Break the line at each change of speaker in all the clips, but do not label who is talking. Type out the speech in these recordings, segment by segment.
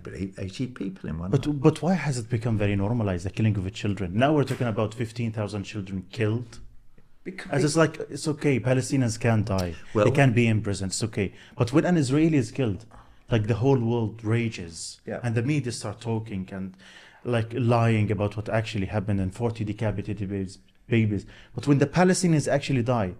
believe, 80 people in one.
But why has it become very normalized, the killing of children? Now we're talking about 15,000 children killed. As it's like, it's okay, Palestinians can die.
Well,
they can be imprisoned, it's okay. But when an Israeli is killed, like the whole world rages.
Yeah.
And the media start talking and like lying about what actually happened and 40 decapitated babies. But when the Palestinians actually die,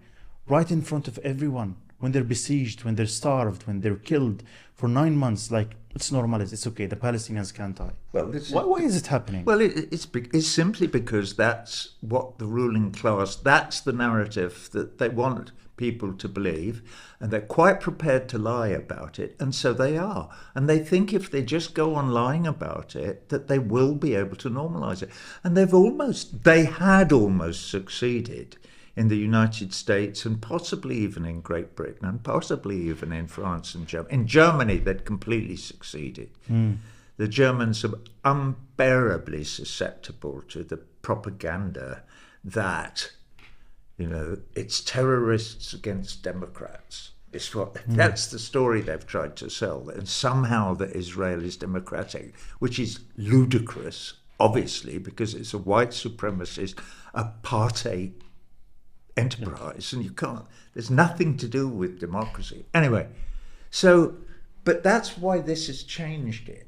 right in front of everyone, when they're besieged, when they're starved, when they're killed for 9 months, like, it's normalized, it's okay, the Palestinians can't die.
Well,
why is it happening?
Well, it's simply because that's what the ruling class, that's the narrative that they want people to believe, and they're quite prepared to lie about it, and so they are. And they think if they just go on lying about it, that they will be able to normalize it. And they had almost succeeded in the United States and possibly even in Great Britain and possibly even in France and Germany. In Germany, they'd completely succeeded. The Germans are unbearably susceptible to the propaganda that, you know, it's terrorists against Democrats. That's the story they've tried to sell. And somehow that Israel is democratic, which is ludicrous, obviously, because it's a white supremacist apartheid enterprise, and there's nothing to do with democracy. Anyway, but that's why this has changed it.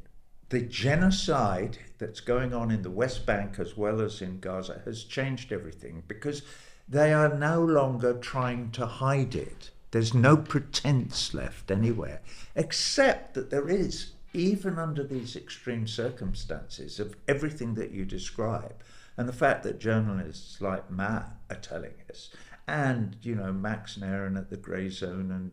The genocide that's going on in the West Bank as well as in Gaza has changed everything, because they are no longer trying to hide it. There's no pretense left anywhere, except that there is, even under these extreme circumstances of everything that you describe, and the fact that journalists like Matt are telling us, and, you know, Max and Aaron at the Grey Zone and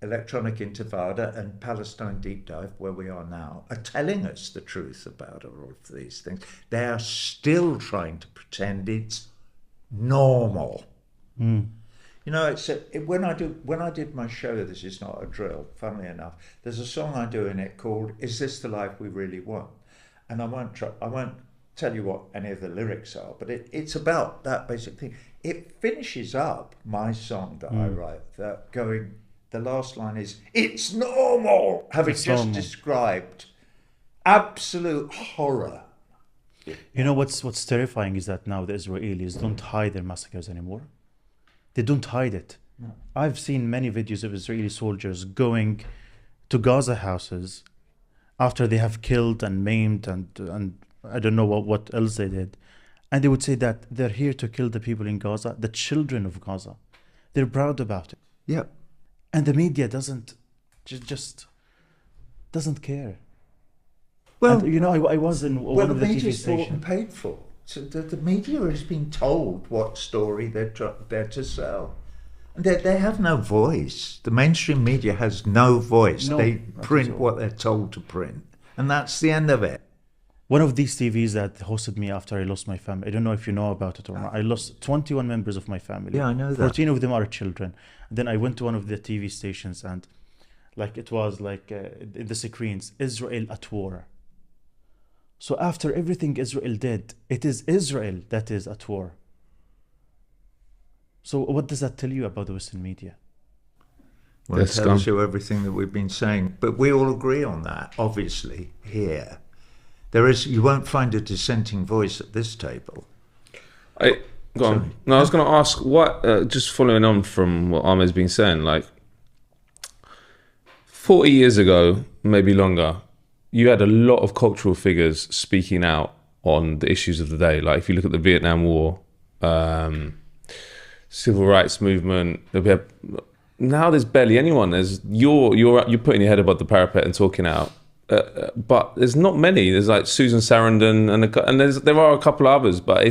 Electronic Intifada and Palestine Deep Dive, where we are now, are telling us the truth about all of these things. They are still trying to pretend it's normal. You know, when I did my show, This Is Not a Drill, funnily enough, there's a song I do in it called "Is This the Life We Really Want?" And I won't tell you what any of the lyrics are, but it's about that basic thing. It finishes up my song that I write, that going, the last line is, "It's normal," having just described absolute horror.
You know what's terrifying is that now the Israelis don't hide their massacres anymore. They don't hide it. No. I've seen many videos of Israeli soldiers going to Gaza houses after they have killed and maimed and I don't know what else they did. And they would say that they're here to kill the people in Gaza, the children of Gaza. They're proud about it.
Yeah.
And the media doesn't care.
Well,
and, you know, I was in one of the TV stations.
And paid for. So the media has been told what story they're to sell. And they have no voice. The mainstream media has no voice.
No,
they print what they're told to print. And that's the end of it.
One of these TVs that hosted me after I lost my family, I don't know if you know about it or not. I lost 21 members of my family.
Yeah, I know that.
14 of them are children. And then I went to one of the TV stations and like it was like in the screens, Israel at war. So after everything Israel did, it is Israel that is at war. So what does that tell you about the Western media?
Well, it tells you everything that we've been saying. But we all agree on that, obviously, here. You won't find a dissenting voice at this table.
Go on. No, I was going to ask, just following on from what Ahmed's been saying, like 40 years ago, maybe longer, you had a lot of cultural figures speaking out on the issues of the day. Like if you look at the Vietnam War, civil rights movement, now there's barely anyone. You're putting your head above the parapet and talking out. But there's not many. There's like Susan Sarandon and there are a couple of others, but